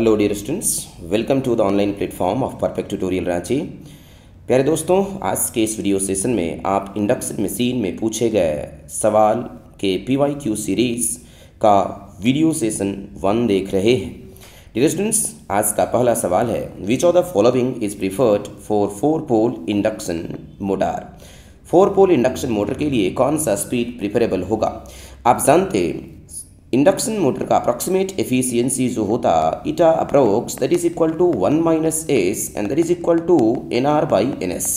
Hello dear students, welcome to the online platform of perfect tutorial Ranchi. प्यारे दोस्तों, आज के इस वीडियो सेशन में आप इंडक्शन मशीन में पूछे गए सवाल के PYQ सीरीज़ का वीडियो सेशन 1 देख रहे हैं। डियर स्टूडेंट्स, आज का पहला सवाल है, which of the following is preferred for 4 pole induction motor. 4 pole induction motor के लिए कौन सा स्पीड प्रिफरेबल होगा। आप जानते इंडक्शन मोटर का अप्रॉक्सीमेट एफिशिएंसी जो होता eta approx that is equal to 1 minus S and that is equal to NR by NS।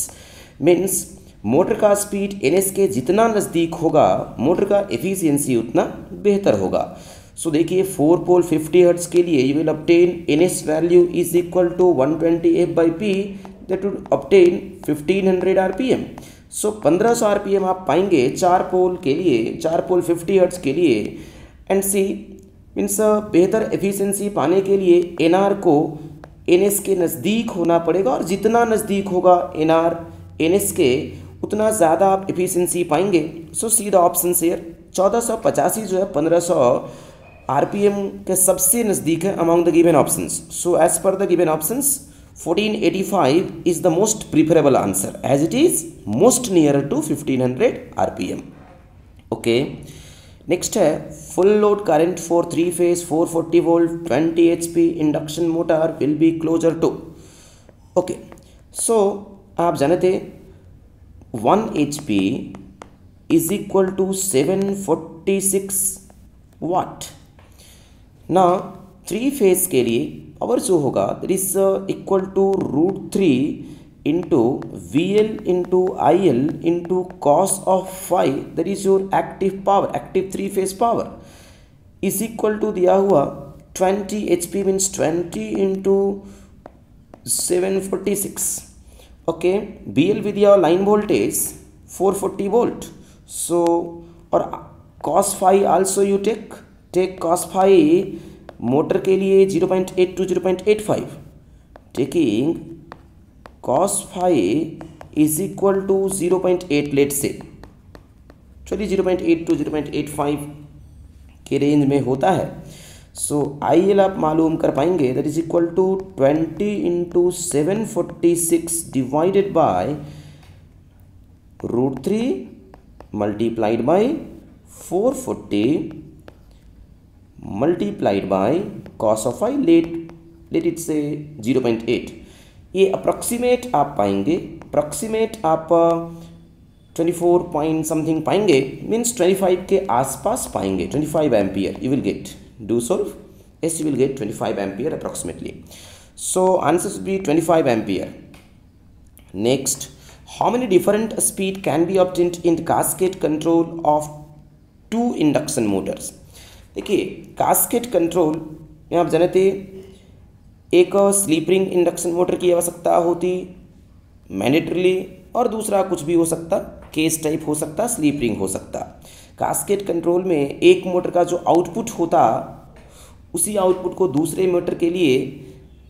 Means motor का स्पीड NS के जितना नज़दीक होगा मोटर का एफिशिएंसी उतना बेहतर होगा। सो देखिए 4 पोल 50 हर्ट्ज के लिए you will obtain NS value is equal to 120 F by P that would obtain 1500 RPM। So 1500 RPM आप पाएंगे 4 पोल के लिए, 4 पोल 50 हर्ट्ज के लिए। एंड सी मीन्स बेहतर एफिशिएंसी पाने के लिए NR को NS के नज़दीक होना पड़ेगा, और जितना नज़दीक होगा NR NS के उतना ज़्यादा आप एफिशिएंसी पाएंगे। So see the option share 1485 जो है 1500 RPM के सबसे नज़दीक है among the given options. So as per the given options 1485 is the most preferable answer as it is most near to 1500 RPM। Okay, next है full load current for 3 phase 440 volt 20 HP induction motor will be closer to. Okay, so आप जानते 1 HP is equal to 746 watt. ना 3 phase के लिए power जो होगा that is equal to √3 into VL into IL into cos of phi, that is your active power, active 3 phase power is equal to दिया हुआ 20 HP means 20 into 746। okay, BL with your line voltage 440 volt। so और cos phi also you take cos phi motor के लिए 0.8 to 0.85 taking cos phi is equal to 0.8 late से, चलिए 0.8 to 0.85 के range में होता है। सो IL आप मालूम कर पाएंगे that is equal to 20 into 746 divided by √3 multiplied by 440 multiplied by cos of phi let it say 0.8। ये अप्रॉक्सीमेट आप पाएंगे, अप्रॉक्सीमेट आप 24 पॉइंट समथिंग पाएंगे, मीन्स 25 के आसपास पाएंगे। 25 ampere you will gate, do solve, yes you will gate 25 ampere approximately. So answer should be 25 ampere. Next, how many different speed can be obtained in cascade control of 2 induction Motors. देखिए cascade control में आप जानते एक sleep ring induction motor की आवश्यकता होती mandatorily, और दूसरा कुछ भी हो सकता, केस टाइप हो सकता, स्लीप रिंग हो सकता। कास्केड कंट्रोल में एक मोटर का जो आउटपुट होता उसी आउटपुट को दूसरे मोटर के लिए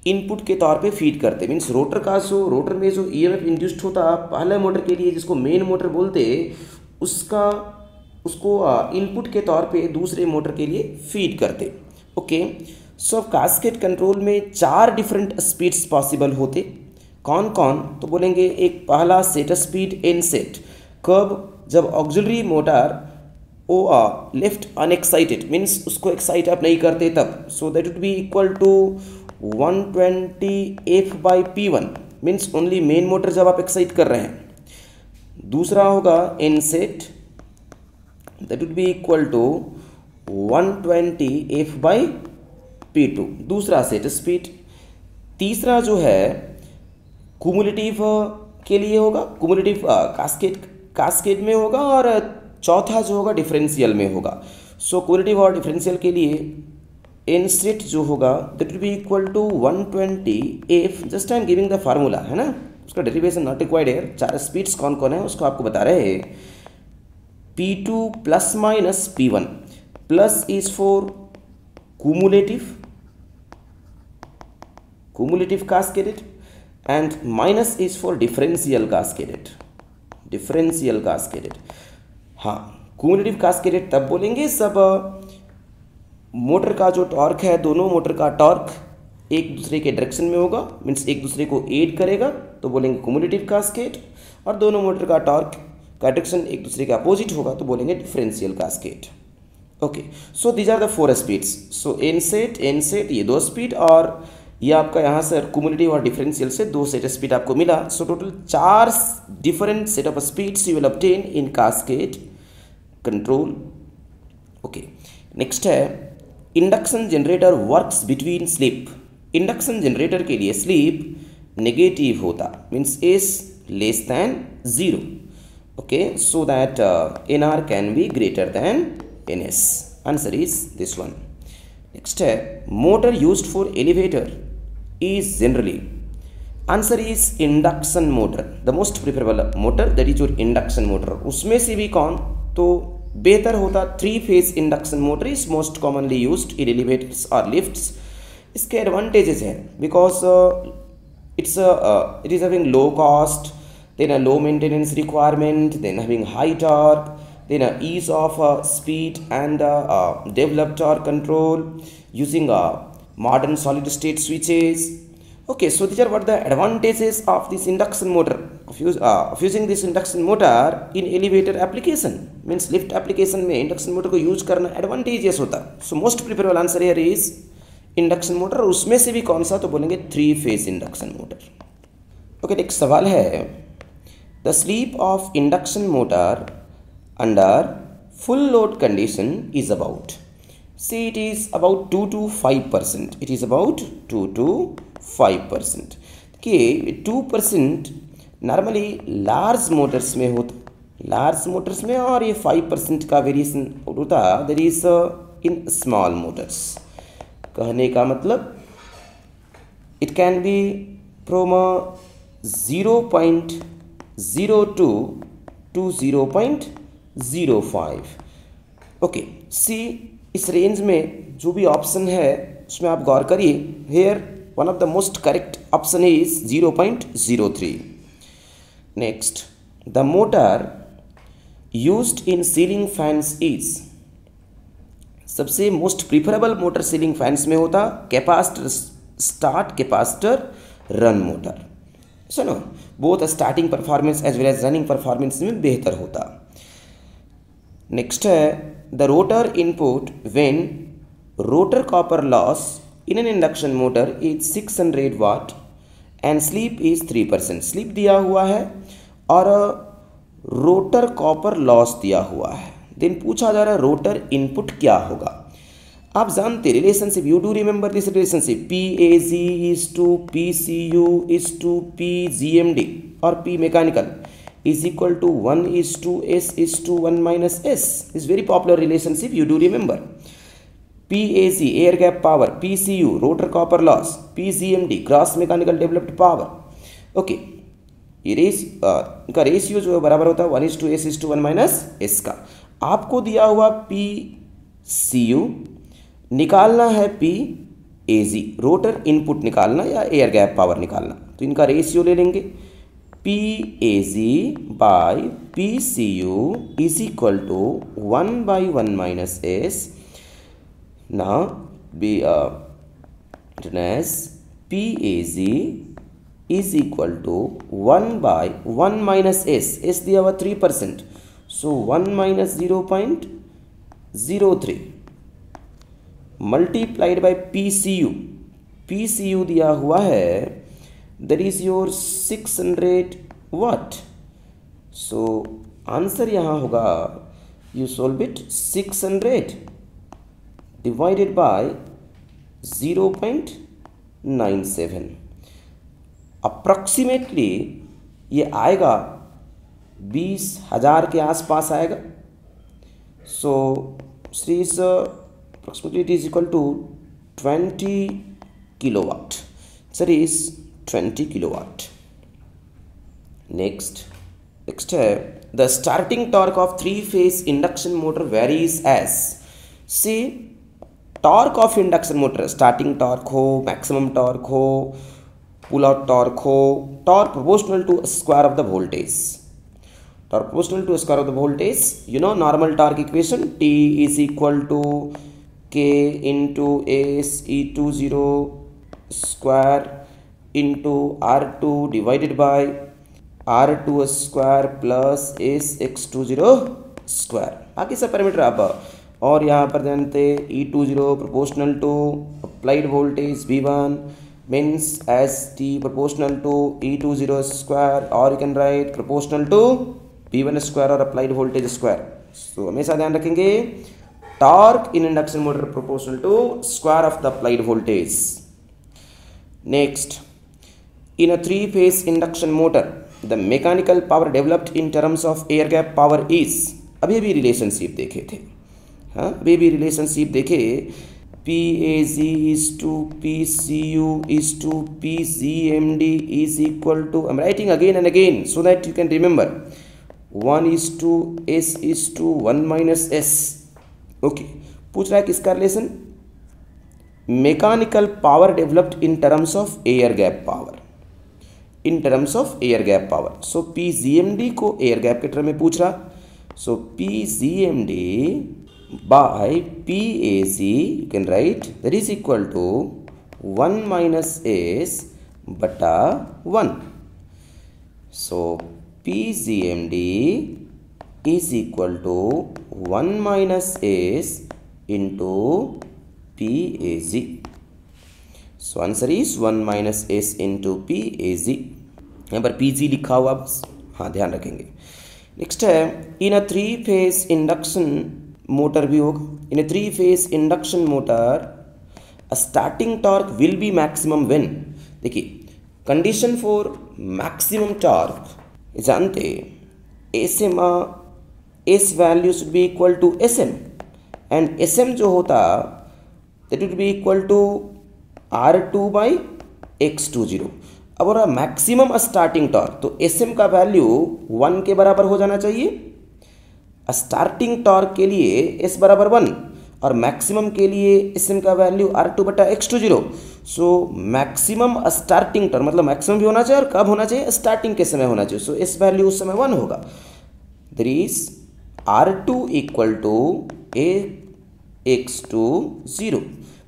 इनपुट के तौर पे फीड करते। मीन्स रोटर में जो EMF इंड्यूस्ड होता पहले मोटर के लिए जिसको मेन मोटर बोलते उसको इनपुट के तौर पे दूसरे मोटर के लिए फीड करते। ओके, सो कास्केड कंट्रोल में 4 डिफरेंट स्पीड्स पॉसिबल होते। कौन कौन तो बोलेंगे, एक पहला सेट स्पीड एन सेट, कब जब ऑक्सिलरी मोटर ओ लेफ्ट अनएक्साइटेड मीन्स उसको एक्साइट आप नहीं करते तब। So that would be equal to 120 F by P1 means only main motor जब आप एक्साइट कर रहे हैं। दूसरा होगा N set, that would be equal to 120 F by P2 दूसरा सेट स्पीड। तीसरा जो है कुमुलेटिव के लिए होगा, कुमुलेटिव कास्केड में होगा, और चौथा जो होगा डिफरेंशियल में होगा। सो कुमुलेटिव और डिफरेंशियल के लिए एन सेट जो होगा that will be equal to 120 F, just I am giving the formula है ना, उसका डेरिवेशन नॉट रिक्वायर्ड है। 4 स्पीड्स कौन कौन है उसको आपको बता रहे हैं। P2 plus minus P1, plus is for cumulative cascaded and minus is for differential cascaded। हाँ, cumulative cascaded तब बोलेंगे सब मोटर का जो टॉर्क है, दोनों मोटर का टॉर्क एक दूसरे के डायरेक्शन में होगा, मीन्स एक दूसरे को एड करेगा, तो बोलेंगे क्युमुलेटिव कास्केड। और दोनों मोटर का टॉर्क का डायरेक्शन एक दूसरे के अपोजिट होगा तो बोलेंगे differential cascade. Okay, so these are the 4 speeds. So N set ये 2 स्पीड, और ये आपका यहाँ से क्युमुलेटिव और डिफरेंशियल से 2 सेट स्पीड आपको मिला। So total 4 different set of speeds you will obtain in cascade control. Okay, next है induction generator works between slip. Induction generator के लिए स्लिप नेगेटिव होता, means S less than 0। Okay, so that N R can be greater than N S. Answer is this one. Next है motor used for elevator is generally. Answer is induction motor, the most preferable motor that is your induction motor. उसमें से भी कौन तो बेहतर होता 3 phase induction motor is most commonly used in elevators और lifts. इसके एडवांटेजेस हैं because it is having low cost, then a low maintenance requirement, then having high torque, then a ease of speed and developed torque control using modern solid state switches. Okay, so these are what the advantages of this induction motor, of using this induction motor in elevator application, means lift application में induction motor को use करना advantageous होता। So most preferable answer here is induction motor. और उसमें से भी कौन सा तो बोलेंगे 3 phase induction motor. Okay, next सवाल है the slip of induction motor under full load condition is about. See it is about 2 to 5%। It is about 2 to 5%। देखिए 2% नॉर्मली लार्ज मोटर्स में होता, लार्ज मोटर्स में, और ये 5% का वेरिएशन होता that is in small motors. कहने का मतलब it can be from 0.02 to 0.05। Okay, see इस रेंज में जो भी ऑप्शन है उसमें आप गौर करिए। Here one of the most correct option is 0.03। Next, the motor used in ceiling fans is. सबसे most preferable motor ceiling fans में होता capacitor start, capacitor run motor. सुनो, both starting performance as well as running performance में बेहतर होता। Next है the rotor input when rotor copper loss in an induction motor is 600 watt and slip is 3%। Slip दिया हुआ है और rotor copper loss दिया हुआ है। देन पूछा जा रहा है रोटर इनपुट क्या होगा। आप जानते relationship, you do remember this relationship, PAG is to PCU is to PGMD और P mechanical is equal to 1 is to S is to 1 minus S is very popular relationship, you do remember. PAG air gap power, PCU rotor copper loss, PGMD gross mechanical developed power. Okay, ये इनका ratio जो है बराबर होता है 1 is to S is to 1 minus S का। आपको दिया हुआ PCU, निकालना है PAG, रोटर इनपुट निकालना या एयर गैप पावर निकालना, तो इनका रेशियो ले लेंगे। PAG by PCU is equal to 1/1 minus S। Now be written as PAG is equal to 1/1 minus S। S दिया हुआ 3%, so 1 minus 0.03 multiplied by PCU। PCU दिया हुआ है that is your 600 watt। so answer यहाँ होगा, you solve it, 600 divided by 0.97। Approximately ये आएगा 20,000 के आसपास आएगा। So is approximately it is equal to 20 kilowatt. Sir is 20 kilowatt. Next है the starting torque of 3 phase induction motor varies as. See torque of induction motor, starting torque हो, maximum torque हो, pull out torque हो, torque proportional to square of the voltage. Torque proportional to square of the voltage, you know normal torque equation, T is equal to K into S E20 square into R2 divided by R2 square plus S x20 square, बाकी सब parameter आप और यहाँ पर जानते E20 proportional to applied voltage V1 means as T proportional to E20 square, or you can write proportional to V1 square और applied voltage square. So हमेशा ध्यान रखेंगे torque in induction motor proportional to square of the applied voltage. Next, in a three-phase induction motor, the mechanical power developed in terms of air gap power is, अभी भी relationship देखे थे, हाँ अभी भी रिलेशनशिप देखे, PAG is to PCU is to PGMD is equal to, I'm writing again and again so that you can remember, 1 is to S is to 1 minus S. Okay, पूछ रहा है किसका relation, mechanical power developed in terms of air gap power, in terms of air gap power. So PGMD को air gap के term में पूछ रहा, सो PGMD by PAC you can write that is equal to 1 minus S बटा 1. So PGMD is equal to 1 minus S into PAC. So answer is 1 minus S into PAC. यहाँ पर PG लिखा हुआ बस, हाँ ध्यान रखेंगे. नेक्स्ट है in a three phase induction motor भी होगा. In a three phase induction motor starting torque will be maximum when. देखिए कंडीशन फॉर मैक्सिमम टॉर्क जानते SM S value should be equal to SM and SM जो होता that would be equal to R2 by X20. अब और maximum starting torque तो SM का value 1 के बराबर हो जाना चाहिए. स्टार्टिंग टॉर्क के लिए S बराबर 1 और मैक्सिमम के लिए SM का वैल्यू R2 बटा X20. So maximum starting torque मतलब मैक्सिमम भी होना चाहिए और कब होना चाहिए, स्टार्टिंग के समय होना चाहिए. सो S वैल्यू उस समय 1 होगा. There is R2 equal to X20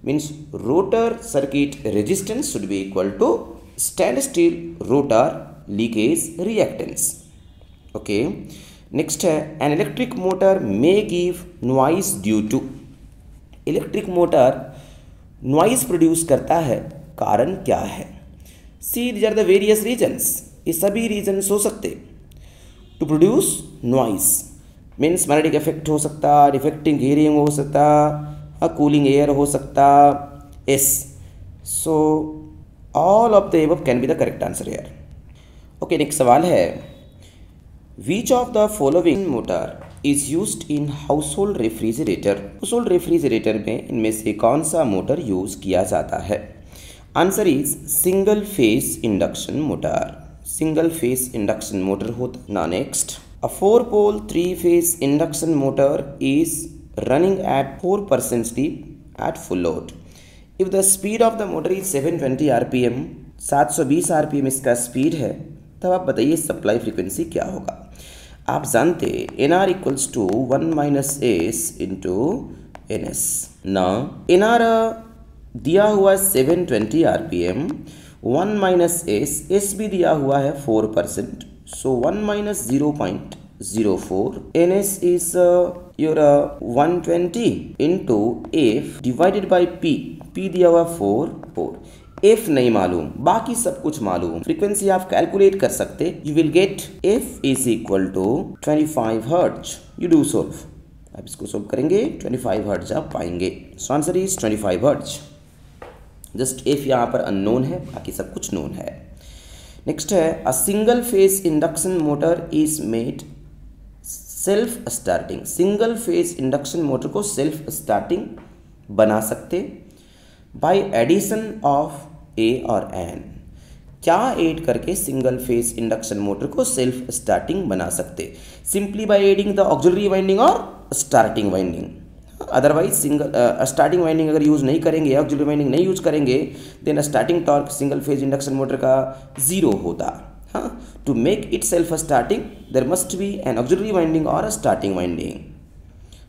means rotor circuit resistance should be equal to standstill rotor leakage reactance. Okay, next है an electric motor may give noise due to. Electric motor noise produce करता है, कारण क्या है. See these are the various reasons, ये सभी reasons हो सकते to produce noise. Means magnetic effect हो सकता, डिफेक्टिंग हीयरिंग हो सकता, कूलिंग एयर हो सकता. S so all of the above can be the correct answer here. Okay, next सवाल है Which of the following motor is used in household refrigerator? Household refrigerator में इनमें से कौन सा मोटर यूज किया जाता है. Answer is single phase induction motor. Single phase induction motor होता. ना next, a 4-pole 3-phase induction motor is running at 4% speed at full load. If the speed of the motor is 720 rpm, 720 rpm इसका speed है, तब आप बताइए supply frequency क्या होगा. आप जानते NR equals to 1 minus S into NS. ना NR दिया हुआ है 720 rpm, 1 माइनस S भी दिया हुआ है 4%. सो 1 minus 0.04. NS is your 120 into F divided by P दिया हुआ 4. F नहीं मालूम, बाकी सब कुछ मालूम. फ्रीक्वेंसी आप कैलकुलेट कर सकते. You will get F is equal to 25 hertz. You do solve, आप इसको सोल्व करेंगे 25 हर्ट्ज आप पाएंगे. So answer is 25 hertz. Just F यहाँ पर अननोन है, बाकी सब कुछ नोन है. नेक्स्ट है अ single phase induction motor is made self starting. Single phase induction motor को सेल्फ स्टार्टिंग बना सकते बाय एडिशन ऑफ ए और एन. क्या ऐड करके सिंगल फेज इंडक्शन मोटर को सेल्फ स्टार्टिंग बना सकते. Simply by adding the auxiliary winding or starting winding. Otherwise single starting winding अगर यूज़ नहीं करेंगे, ऑक्सिलरी वाइंडिंग नहीं यूज करेंगे, then starting torque single phase induction motor का 0 होता. हाँ, to make it self starting there must be an auxiliary winding or starting winding.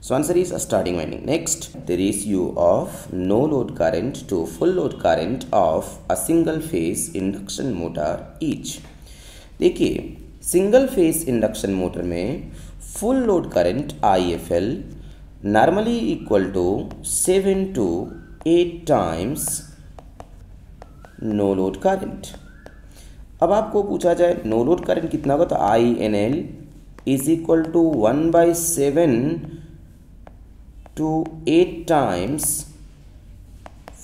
So answer is starting winding. Next, the ratio of no load current to full load current of a single phase induction motor each. देखिए single phase induction motor में full load current IFL normally equal to 7 to 8 times no load current. अब आपको पूछा जाए no load current कितना होगा, तो INL is equal to 1/7 to 8 times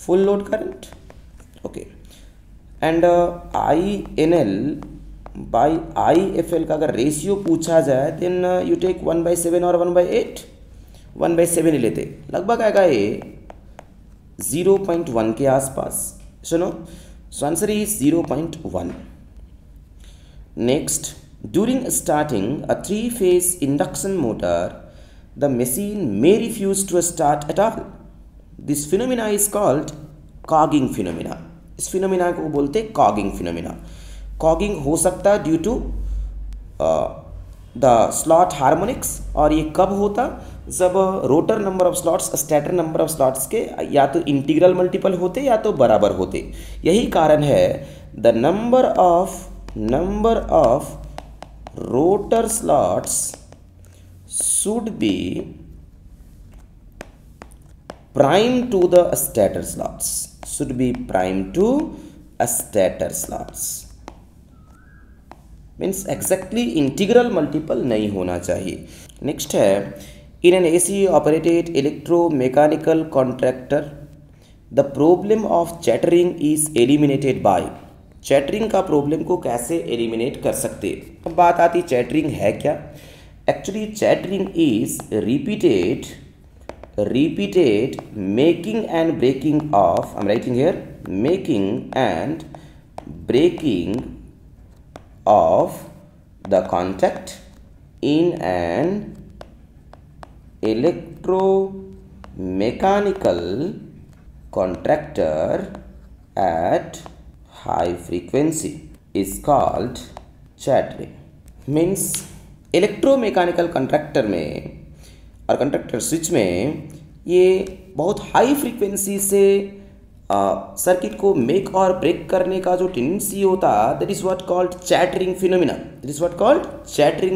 full load current. Okay, and INL by IFL का अगर रेशियो पूछा जाए देन यू टेक 1/7 और 1/8। 1/7 ही लेते, लगभग आएगा ये 0.1 के आसपास। सुनो, सो answer is 0.1। Next, during starting a 3-phase induction motor the machine may refuse to start at all. This phenomena is called cogging phenomena. इस phenomena को बोलते हैं cogging phenomena. Cogging हो सकता है due to the slot harmonics, और ये कब होता, जब rotor number of slots stator number of slots के या तो इंटीग्रल मल्टीपल होते या तो बराबर होते। यही कारण है the number of rotor slots should be prime to the stator slots. Should be prime to a stator slots. Means exactly integral multiple नहीं होना चाहिए। Next है, in an AC operated electromechanical contractor, the problem of chattering is eliminated by. Chattering का problem को कैसे eliminate कर सकते। अब बात आती चैटरिंग है क्या। Actually, chattering is repeated making and breaking of, I'm writing here, making and breaking of the contact in an electromechanical contractor at high frequency is called chattering. Means electromechanical contractor में और contractor switch में ये बहुत high frequency से circuit को make और break करने का जो टेंडेंसी होता, that is what called chattering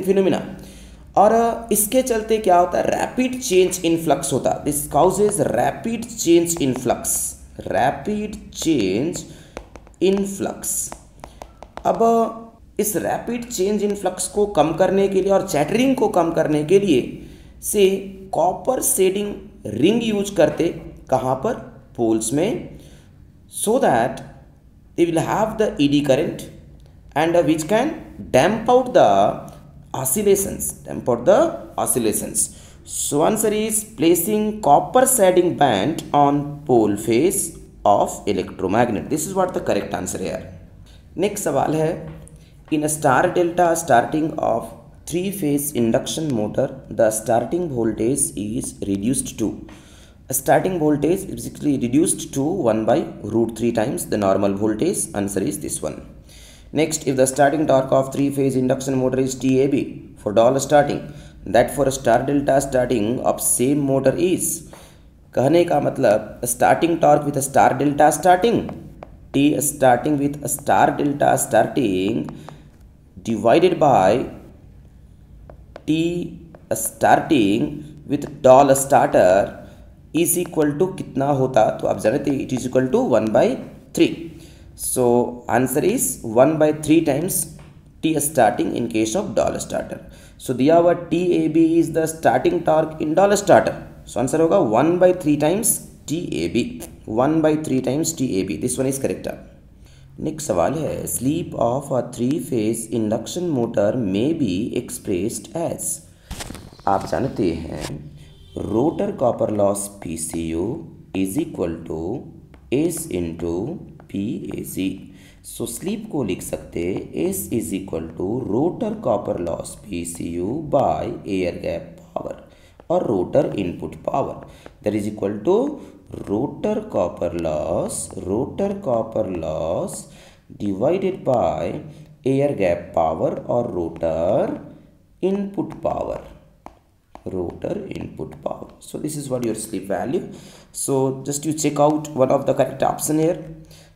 phenomena. और इसके चलते क्या होता है, रैपिड चेंज इन फ्लक्स होता, this causes rapid change in flux. अब इस रैपिड चेंज इन फ्लक्स को कम करने के लिए और चैटरिंग को कम करने के लिए से कॉपर शेडिंग रिंग यूज करते, कहाँ पर, पोल्स में, so that they will have the eddy current and which can damp out the oscillations. So answer is placing copper shading band on pole face of electromagnet. This is what the correct answer here. Next सवाल है, in a star delta starting of 3-phase induction motor, the starting voltage is reduced to. A starting voltage is basically reduced to 1/√3 times the normal voltage. Answer is this one. Next, if the starting torque of 3-phase induction motor is TAB for doll starting, that for a star delta starting of same motor is. कहने का मतलब starting torque with a star delta starting, T starting with a star delta starting divided by T starting with doll starter is equal to कितना होता, तो आप जानते हैं it is equal to 1/3. So answer is 1/3 times T starting in case of doll starter. So दिया हुआ TAB is the starting torque in doll starter. So answer होगा 1/3 times TAB. 1/3 times TAB. This one is correct. Next सवाल है, slip of a 3-phase induction motor में be expressed as. आप जानते हैं rotor copper loss PCU is equal to S into PAC। So slip को लिख सकते S is equal to rotor copper loss PCU by air gap power or rotor input power, that is equal to rotor copper loss divided by air gap power or rotor input power. rotor input power. So this is what your slip value. So just you check out one of the correct option here.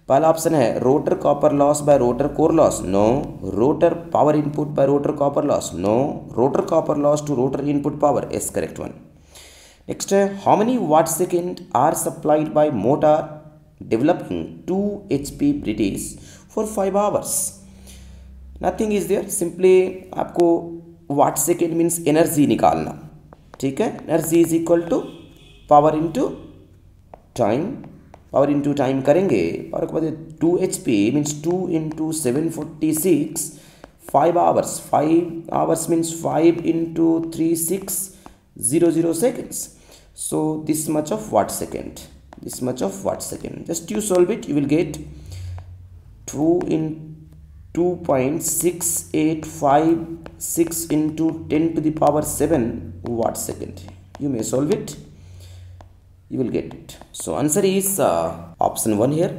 पहला option है rotor copper loss by rotor core loss, no. Rotor power input by rotor copper loss, no. Rotor copper loss to rotor input power, is correct one. Next है how many watt second are supplied by motor developing 2 HP British for 5 hours. Nothing is there, simply आपको watt second means energy निकालना. ठीक है, energy is equal to power into time. Power into time करेंगे और के बाद 2 HP means 2 into 746 5 hours. 5 hours means 5 into 3600 seconds. So this much of watt second. This much of watt second. Just you solve it, you will get 2 in 2.6856 into 10 to the power 7 watt second. You may solve it. You will get it. So answer is option 1 here.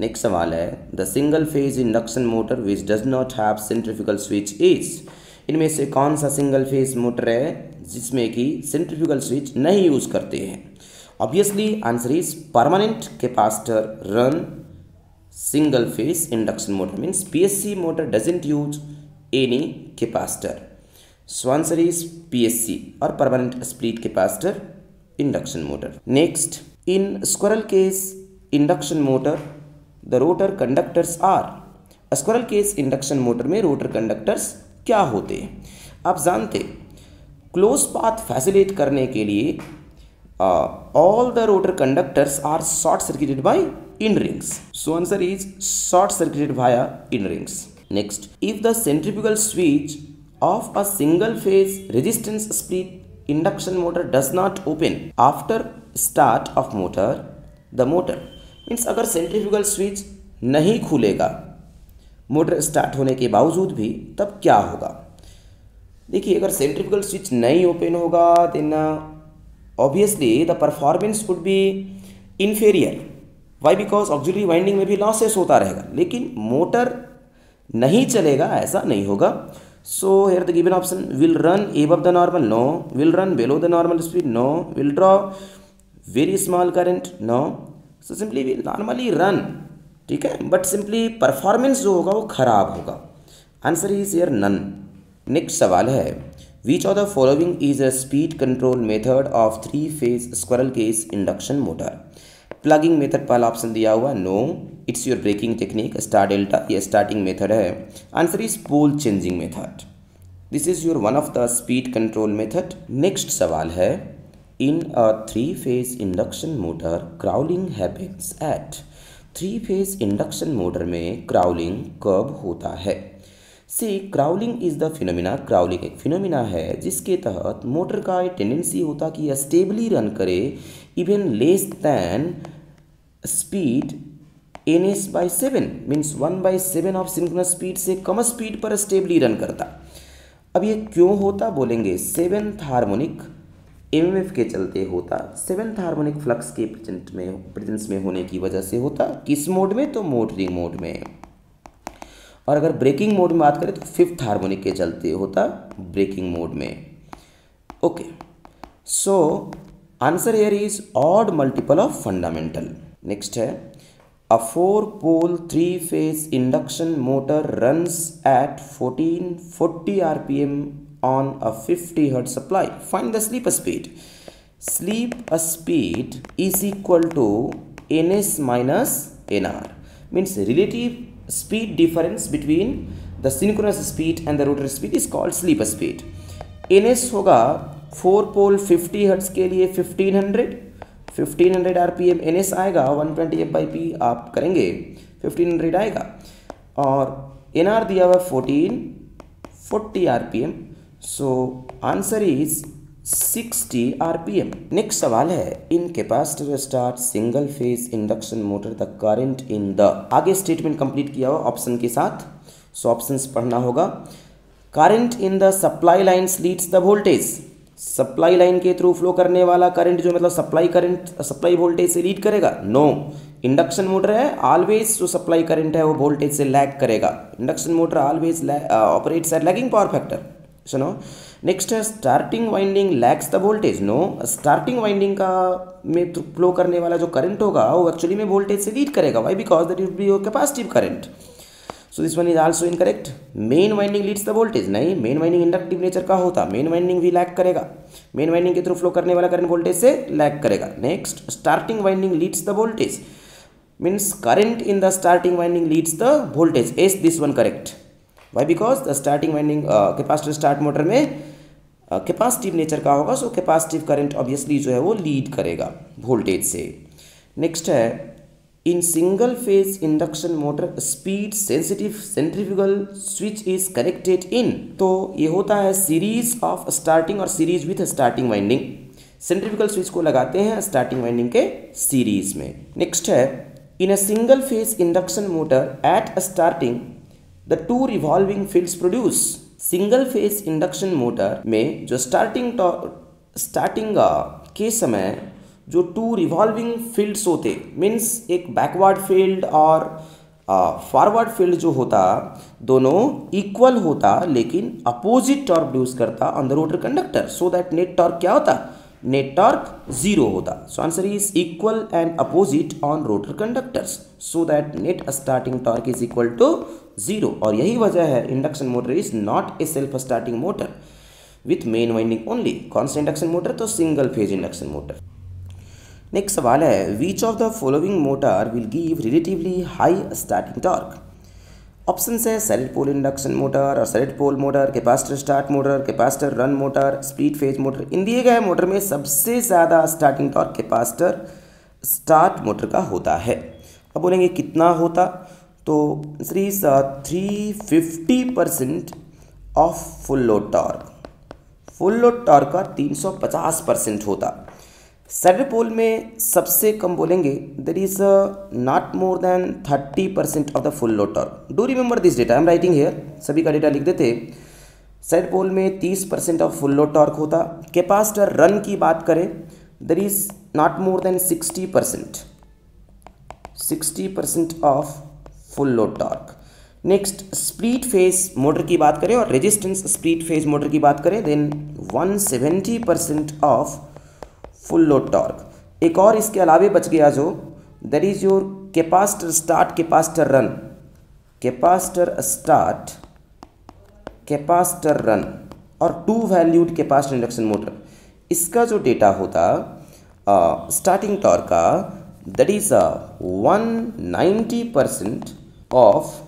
Next सवाल है the single phase induction motor which does not have centrifugal switch is. इनमें से कौन सा single phase motor है जिसमें कि centrifugal switch नहीं यूज करते हैं? Obviously answer is permanent capacitor run single phase induction motor, means PSC motor doesn't use any capacitor. So answer is PSC or permanent split capacitor induction motor. Next, in squirrel case induction motor the rotor conductors are. Squirrel case induction motor में rotor conductors क्या होते हैं? आप जानते close path facilitate करने के लिए all the rotor conductors are short circuited by in rings. So answer is short circuited via in rings. Next, if the centrifugal switch of a single phase resistance split induction motor does not open after start of motor, the motor means अगर centrifugal switch नहीं खुलेगा motor start होने के बावजूद भी, तब क्या होगा? देखिए, अगर सेंट्रीफ्यूगल स्विच नहीं ओपन होगा then obviously the performance would be inferior. Why? Because auxiliary winding में भी लॉसेस होता रहेगा, लेकिन मोटर नहीं चलेगा ऐसा नहीं होगा. So here the given option will run above the normal, no. Will run below the normal speed, no. Will draw very small current, no. So simply will normally run, ठीक है, बट सिंपली परफॉर्मेंस जो होगा वो खराब होगा. Answer is here none. Next सवाल है Which of the following is a speed control method of 3-phase squirrel case induction motor? Plugging method पहला ऑप्शन दिया हुआ, no. It's your braking technique, star delta, ये स्टार्टिंग मेथड है. Answer is pole changing method. This is your one of the speed control method. Next सवाल है in a 3-phase induction motor crawling happens at. 3-phase induction motor में crawling कब होता है? See crawling is the phenomena. Crawling एक phenomena है जिसके तहत मोटर का टेंडेंसी होता कि यह स्टेबली रन करे even less than speed ns/7 means 1/7 of synchronous speed से कम स्पीड पर स्टेबली रन करता. अब ये क्यों होता बोलेंगे, 7th हार्मोनिक एमएमएफ के चलते होता. 7th हार्मोनिक फ्लक्स के प्रेजेंस में होने की वजह से होता. किस मोड में? तो मोटरिंग मोड में. और अगर ब्रेकिंग मोड में बात करें तो 5th हार्मोनिक के चलते होता ब्रेकिंग मोड में. Okay, so answer here is odd multiple of fundamental. Next है अ 4-pole 3-phase induction motor runs at 1440 RPM on a 50 Hz supply. Find the slip speed. Slip speed is equal to ns minus nr, means relative speed difference between the synchronous speed and the rotary speed is called slip speed. ns होगा 4-pole 50 Hz के लिए 1500 RPM ns आएगा. 120 f/p आप करेंगे 1500 आएगा और nr दिया हुआ 1440 RPM. So answer is 60 RPM. Next सवाल है इन capacitor start single phase induction motor the current in the. आगे स्टेटमेंट कंप्लीट किया हुआ ऑप्शन के साथ. सो ऑप्शंस पढ़ना होगा. Current in the supply line Leeds the voltage. Supply line के थ्रू फ्लो करने वाला करंट जो मतलब सप्लाई करंट सप्लाई वोल्टेज से लीड करेगा, नो. इंडक्शन मोटर है ऑलवेज जो सप्लाई करंट है वो वोल्टेज से लैग करेगा. Induction motor always operates at lagging power factor. सुनो, नेक्स्ट है starting winding lags the voltage. No, starting winding का में फ्लो करने वाला जो करंट होगा वो एक्चुअली में वोल्टेज से लीड करेगा। Why? Because that will be your capacitive current. So this one is also incorrect. Main winding leads the voltage. नहीं, मेन वाइंडिंग इंडक्टिव नेचर का होता, मेन वाइंडिंग भी लैग करेगा। मेन वाइंडिंग के through flow करने वाला current voltage से lag करेगा। Next, starting winding leads the voltage means current in the starting winding leads the voltage. Yes this one correct. Why? Because the starting winding capacitor start motor में capacitive nature का होगा, सो capacitive current obviously जो है वो lead करेगा voltage से। Next है in single phase induction motor speed sensitive centrifugal switch is connected in. तो ये होता है सीरीज ऑफ स्टार्टिंग और series with starting winding. Centrifugal switch को लगाते हैं स्टार्टिंग वाइंडिंग के सीरीज में। नेक्स्ट है in a single phase induction motor at starting the two revolving fields produce. Single phase induction motor में जो स्टार्टिंग के समय जो टू रिवॉल्विंग फील्ड्स होते मीन्स एक बैकवर्ड फील्ड और फॉरवर्ड फील्ड जो होता दोनों इक्वल होता लेकिन अपोजिट टॉर्क प्रोड्यूस करता on the rotor conductor. So that net torque क्या होता? नेट टॉर्क जीरो होता। So answer is equal and opposite on rotor conductors, so that net starting torque is equal to zero. और यही वजह है induction motor is not a self starting motor with main winding only. कौन सा induction motor? तो single phase induction motor. Next सवाल है which of the following motor will give relatively high starting torque. Option है shaded pole induction motor और shaded pole motor, capacitor start motor, capacitor run motor, split phase motor. इन दिए गए motor में सबसे ज़्यादा starting torque capacitor start motor का होता है। अब बोलेंगे कितना होता? तो 350% of full load torque. Full load torque का 350% होता। सैलिड पोल में सबसे कम बोलेंगे that is not more than 30% of the full load torque. Do remember this data, I am writing here, सभी का डेटा लिख देते। सैलिड पोल में 30% ऑफ फुल लोड टॉर्क होता। कैपेसिटर रन की बात करें that is not more than 60% of full load torque. Next split phase motor की बात करें और रेजिस्टेंस स्प्लिट फेज मोटर की बात करें then 170% of full load torque. एक और इसके अलावे बच गया जो that is your capacitor start capacitor run. Capacitor start capacitor run और two valued capacitor induction motor, इसका जो डेटा होता स्टार्टिंग टॉर्क का that is 190% of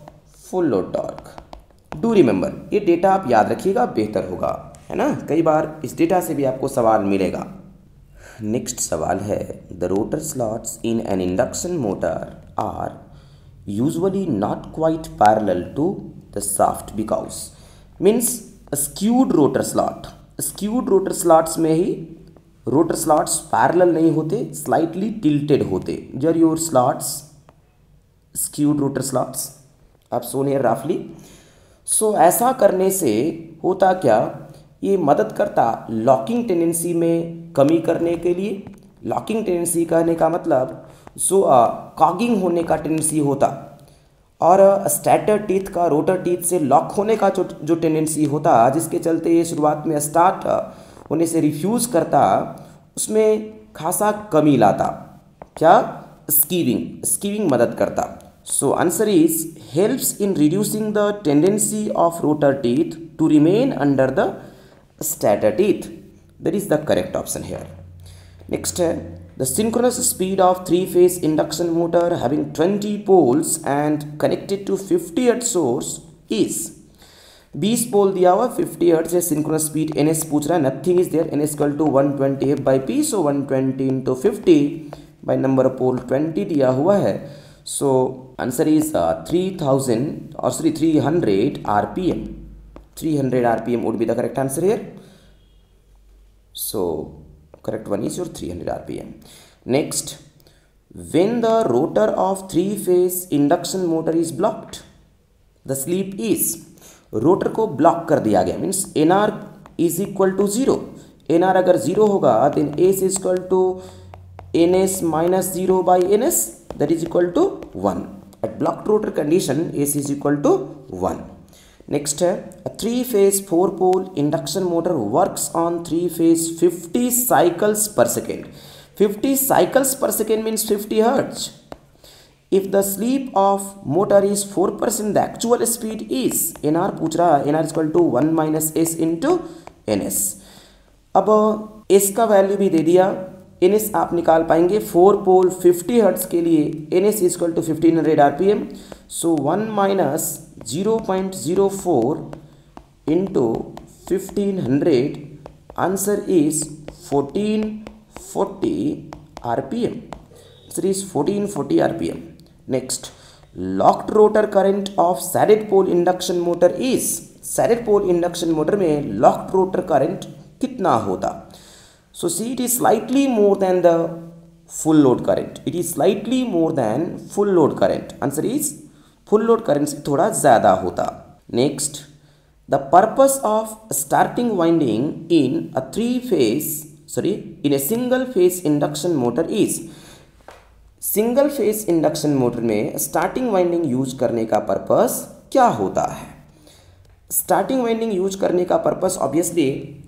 full load torque. Do remember, ये डेटा आप याद रखिएगा, बेहतर होगा, है ना। कई बार इस डेटा से भी आपको सवाल मिलेगा। नेक्स्ट सवाल है the rotor slots in an induction motor are usually not quite parallel to the shaft because means skewed rotor slot. Skewed rotor slots में ही रोटर स्लॉट्स पैरेलल नहीं होते, स्लाइटली टिल्टेड होते। जर your slots skewed rotor slots आप सोन here रफली। सो ऐसा करने से होता क्या, ये मदद करता लॉकिंग टेंडेंसी में कमी करने के लिए। लॉकिंग टेंडेंसी कहने का मतलब सो कॉगिंग होने का टेंडेंसी होता और स्टैटर टीथ का रोटर टीथ से लॉक होने का जो टेंडेंसी होता, जिसके चलते ये शुरुआत में स्टार्ट होने से रिफ्यूज़ करता, उसमें खासा कमी लाता। क्या? स्कीविंग मदद करता। So answer is helps in reducing the tendency of rotor teeth to remain under the stator teeth. That is the correct option here. Next है the synchronous speed of 3-phase induction motor having 20 poles and connected to 50 Hz source is. 20 pole दिया हुआ 50 Hz है synchronous speed, NS पूछ रहा है, nothing is there, NS equal to 120F/P, so 120 × 50 by number of pole 20 दिया हुआ है। So answer is 300 RPM. 300 RPM would be the correct answer here. So correct one is your 300 RPM. Next, when the rotor of 3-phase induction motor is blocked, the sleep is, rotor को block कर दिया गया means NR is equal to 0। NR अगर 0 होगा then S is equal to NS minus 0/NS that is equal to 1। At blocked rotor condition S is equal to 1। Next है, a 3-phase 4-pole induction motor works on 3-phase 50 cycles per second. 50 cycles per second means 50 hertz. If the slip of motor is 4%, the actual speed is, NR पूछ रहा है, NR equal to 1 - s into N S. अब S का value भी दे दिया, N S आप निकाल पाएंगे 4 पोल 50 हर्ट्ज के लिए, N S equal to 1500 RPM. So 1 - 0.04 into 1500, answer is 1440 RPM. Answer is 1440 RPM. Next, locked rotor current of shaded pole induction motor is, shaded pole induction motor में locked rotor current कितना होता? So see, it is slightly more than the full load current. It is slightly more than full load current. Answer is full load current से थोड़ा ज़्यादा होता। Next, the purpose of starting winding in a single phase induction motor is, single phase induction motor में starting winding use करने का purpose क्या होता है? स्टार्टिंग वाइंडिंग यूज करने का purpose obviously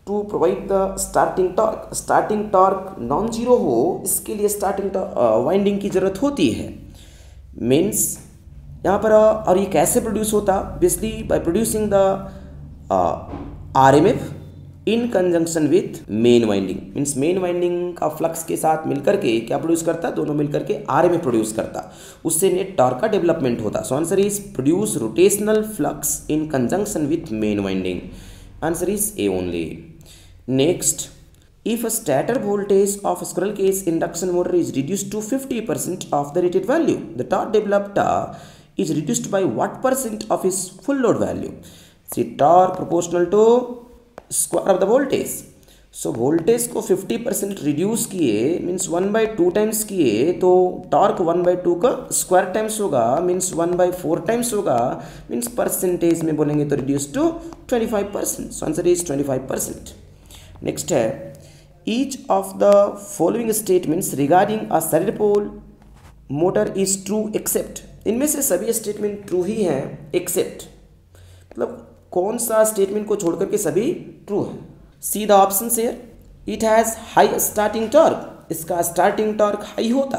to provide the starting torque non zero हो, इसके लिए स्टार्टिंग वाइंडिंग की ज़रूरत होती है। मीन्स यहाँ पर और ये कैसे प्रोड्यूस होता? Basically by producing the RMF in conjunction with main winding. Means main winding का फ्लक्स के साथ मिलकर के क्या प्रोड्यूस करता? दोनों मिलकर के आरएमएफ प्रोड्यूस करता, उससे नेट टॉर्क का डेवलपमेंट होता। So answer is produce rotational flux in conjunction with main winding. Answer is A only. Next, if a stator voltage of a squirrel cage induction motor is reduced to 50% of the rated value, the torque developed is reduced by what percent of its full load value? See, torque proportional to square of the voltage. So voltage को 50% reduce किए means 1/2 times किए तो torque 1/2 का square times होगा, means 1/4 times होगा, means percentage में बोलेंगे तो reduce to 25%। So answer is 25%। Next है, each of the following statements regarding a shaded pole motor is true except, इनमें से सभी स्टेटमेंट ट्रू ही हैं एक्सेप्ट, मतलब कौन सा स्टेटमेंट को छोड़कर के सभी ट्रू है? See the option here, it has high starting torque, इसका स्टार्टिंग टॉर्क हाई होता,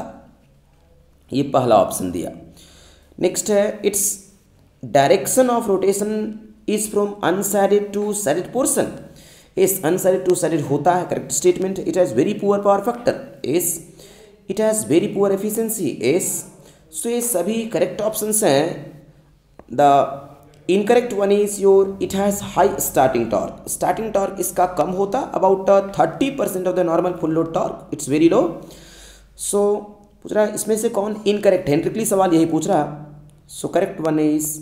ये पहला ऑप्शन दिया। नेक्स्ट है, its direction of rotation is from unshaded to shaded portion, इस अनसैडेड टू सैडेड होता है, correct statement. It has very poor power factor, इस it has very poor efficiency, इस। सो ये सभी करेक्ट ऑप्शंस हैं। The incorrect one is your, it has high starting torque, starting torque इसका कम होता, about 30% of the normal full load torque, it's very low. So पूछ रहा है इसमें से कौन इनकरेक्ट है, इंट्रिकली सवाल यही पूछ रहा। सो correct one is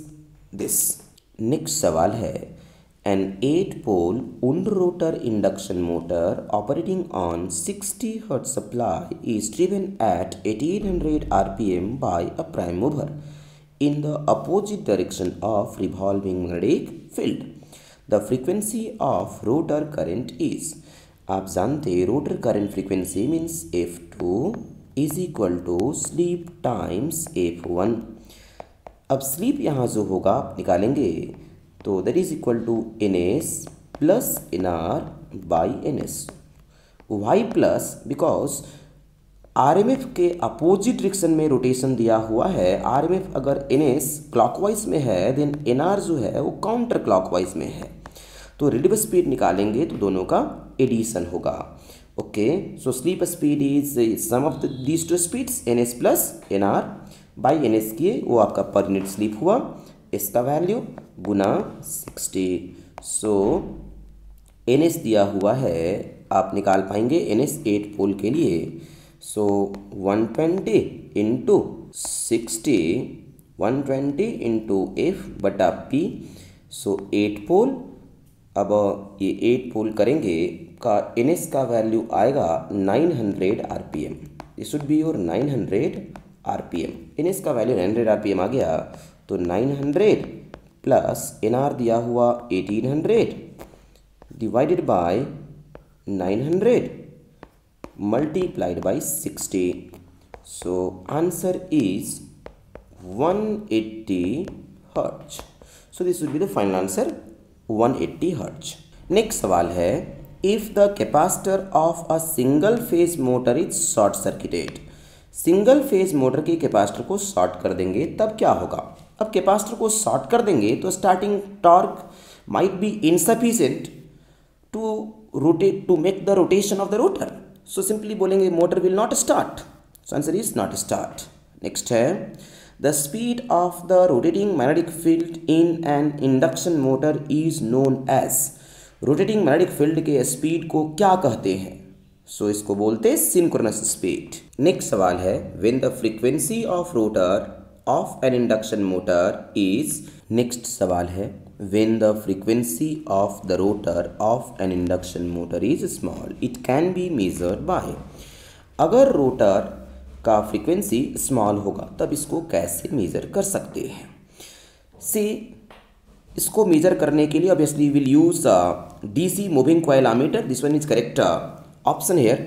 this. Next सवाल है, an 8-pole wound rotor induction motor operating on 60 Hz supply is driven at 1800 rpm by a prime mover in the opposite direction of revolving magnetic field. The frequency of rotor current is, आप जानते rotor current frequency means F2 is equal to slip times F1। अब slip यहाँ जो होगा आप निकालेंगे तो that is equal to NS plus NR by NS। Why plus because RMF के अपोजिट डायरेक्शन में रोटेशन दिया हुआ है। RMF अगर NS क्लॉकवाइज में है देन NR जो है वो काउंटर क्लॉकवाइज में है, तो रिलेटिव स्पीड निकालेंगे तो दोनों का एडिशन होगा। Okay, so slip speed is sum of these two speeds NS plus NR by NS किए, वो आपका पर यूनिट स्लीप हुआ, इसका वैल्यू गुना 60। सो NS दिया हुआ है, आप निकाल पाएंगे NS 8 पोल के लिए। सो 120 इंटू 60, 120 इंटू F बटा P। सो 8 पोल, अब ये 8 पोल करेंगे का NS का वैल्यू आएगा 900 RPM। ये should be your 900 RPM। NS का वैल्यू 900 RPM आ गया तो 900 प्लस NR दिया हुआ 1800 divided by 900 multiplied by 60। So answer is 180 hertz. So this will be the final answer 180 hertz. Next सवाल है, if the capacitor of a single phase motor is short circuited, single phase motor के capacitor को short कर देंगे तब क्या होगा। अब कैपेसिटर को शॉर्ट कर देंगे तो starting torque might be insufficient to rotate to make the rotation of the rotor, so simply बोलेंगे motor will not start, so answer is not start. Next है, the speed of the rotating magnetic field in an induction motor is known as, rotating magnetic field के speed को क्या कहते हैं, सो इसको बोलते हैं सिंक्रोनस स्पीड। नेक्स्ट सवाल है, when the frequency of rotor of N induction motor is, next सवाल है, when the frequency of the rotor of an induction motor is small it can be measured by, अगर rotor का frequency small होगा तब इसको कैसे measure कर सकते हैं। से इसको मेज़र करने के लिए obviously will use DC moving coil ammeter, this one is correct option here.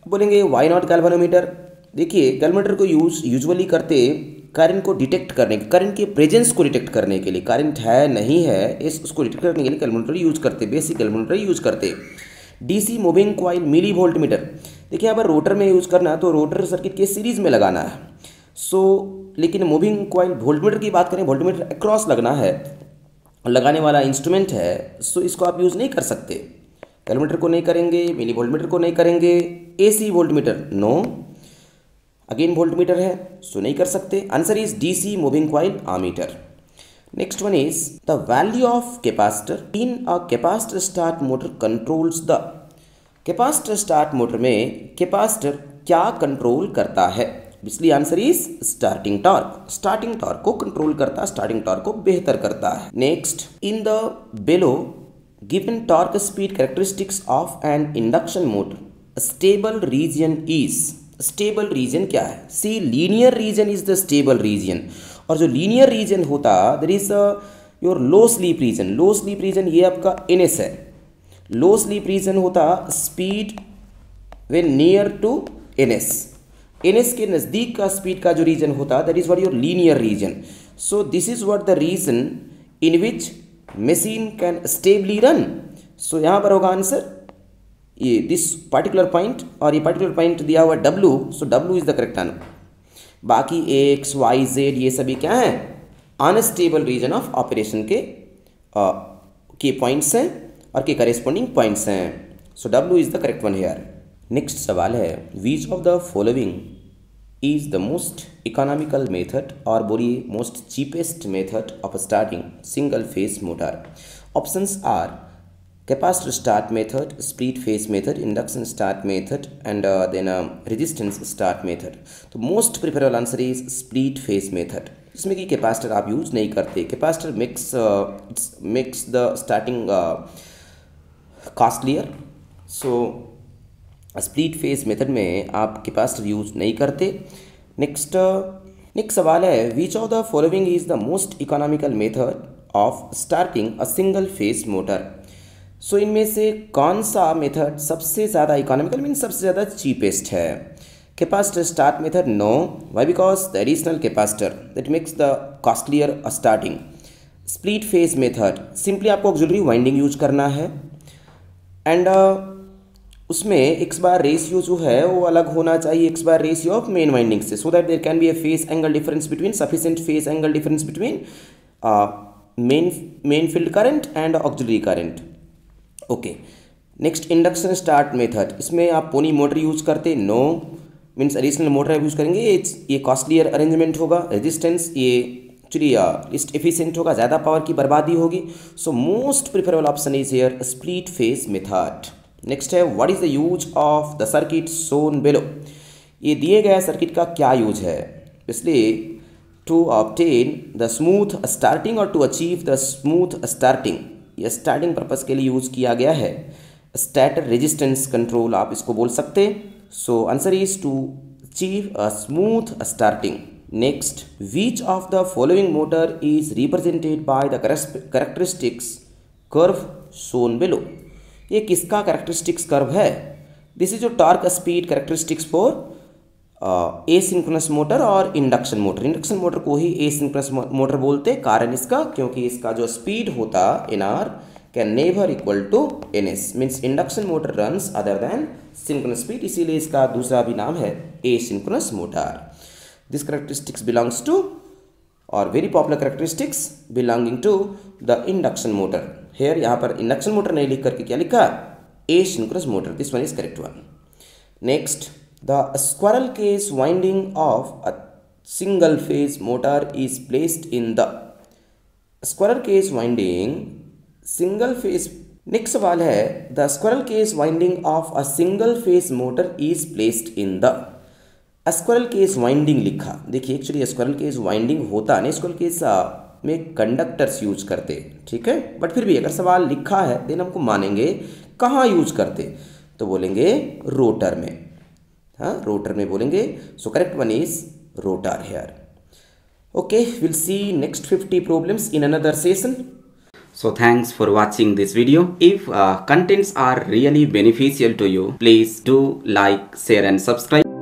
बोलेंगे व्हाई नॉट गैल्वेनोमीटर, देखिए गैल्वेनोमीटर को यूजुअली करते करंट को डिटेक्ट करने के, करंट के प्रेजेंस को डिटेक्ट करने के लिए, करंट है नहीं है उसको डिटेक्ट करने के लिए गैल्वेनोमीटर यूज करते, बेसिक गैल्वेनोमीटर यूज करते। DC moving coil milli volt meter, देखिए अगर रोटर में यूज करना है तो रोटर सर्किट के सीरीज में लगाना है, सो लेकिन मूविंग कॉइल वोल्टमीटर की बात करें, वोल्टमीटर अक्रॉस लगना है, लगाने वाला इंस्ट्रूमेंट है, सो इसको आप यूज़ नहीं कर सकते, गैल्वेनोमीटर को नहीं करेंगे, मिली वोल्टमीटर को नहीं करेंगे, AC voltmeter no, again voltmeter है सो नहीं कर सकते, answer is DC moving coil ammeter. Next one is the value of capacitor in a capacitor start motor controls the, capacitor start motor में कैपेसिटर क्या control करता है, इसलिए answer is starting torque, starting torque को control करता है, starting torque को बेहतर करता है। Next, in the below given torque speed characteristics of N induction motor stable region is, stable region क्या है, see linear region is the stable region, और जो लीनियर रीजन होता there is your low slip region, low slip region ये आपका NS है, low slip region होता speed when near to NS, NS के नज़दीक का स्पीड का जो रीजन होता that is what your linear region, so this is what the region in which machine can stably run, सो यहाँ पर होगा आंसर ये दिस पार्टिकुलर पॉइंट, और ये पार्टिकुलर पॉइंट दिया हुआ W, so W is the correct answer. बाकी X, Y, Z ये सभी क्या हैं, अनस्टेबल रीजन ऑफ ऑपरेशन के पॉइंट्स हैं और के करेस्पॉन्डिंग पॉइंट्स हैं, so W is the correct one here. Next सवाल है, which of the following is the most economical method, और बोलिए most cheapest method of starting single phase motor. Options are capacitor start method, split phase method, induction start method, and then resistance start method। तो most preferable answer is split phase method, इसमें कि capacitor आप use नहीं करते, capacitor makes the starting costlier, so split phase method में आप capacitor use नहीं करते। नेक्स्ट सवाल है, which of the following is the most economical method of starting a single phase motor, so इनमें से कौन सा मेथड सबसे ज़्यादा इकोनॉमिकल मीन सबसे ज़्यादा चीपेस्ट है। Capacitor start method no, why because the additional capacitor that makes the costlier starting. Split phase method simply आपको ऑक्सिलरी वाइंडिंग यूज करना है, एंड उसमें एक्स बार रेशियो जो है वो अलग होना चाहिए X bar ratio of main winding से, so that there can be a phase angle difference between sufficient phase angle difference between main field current and auxiliary current. Okay, next induction start method, इसमें आप pony motor use करते, no means additional motor use करेंगे, ये costlier arrangement होगा, resistance ये actually least efficient होगा, ज़्यादा power की बर्बादी होगी, so most preferable option is here split phase method. Next है, what is the use of the circuit shown below, ये दिए गए सर्किट का क्या यूज है, इसलिए to obtain the smooth starting और to achieve the smooth starting, ये स्टार्टिंग पर्पस के लिए यूज किया गया है, स्टार्टर रेजिस्टेंस कंट्रोल आप इसको बोल सकते, so answer is to achieve a smooth starting. Next, which of the following motor is represented by the characteristics curve shown below, ये किसका कैरेक्टरिस्टिक्स कर्व है, this is your torque speed characteristics for asynchronous motor और induction motor. Induction motor को ही asynchronous motor बोलते, कारण इसका क्योंकि इसका जो स्पीड होता NR can never equal to NS, means induction motor runs other than synchronous speed, इसीलिए इसका दूसरा भी नाम है asynchronous motor. This characteristics belongs to और very popular characteristics belonging to the induction motor. Here यहाँ पर इंडक्शन मोटर नहीं लिख करके क्या लिखा, asynchronous motor. This one is correct one. Next, the squirrel cage winding of a single phase motor is placed in the squirrel cage winding single phase। Next सवाल है, the squirrel cage winding of a single phase motor is placed in the squirrel cage winding लिखा। देखिए actually squirrel cage winding होता नहीं, squirrel cage में conductors use करते, ठीक है, बट फिर भी अगर सवाल लिखा है देन हमको मानेंगे। कहाँ यूज करते, तो बोलेंगे रोटर में, हाँ रोटर में बोलेंगे। So correct one is rotor here. Okay, will see next 50 problems in another session. So thanks for watching this video. If contents are really beneficial to you, please do like, share and subscribe.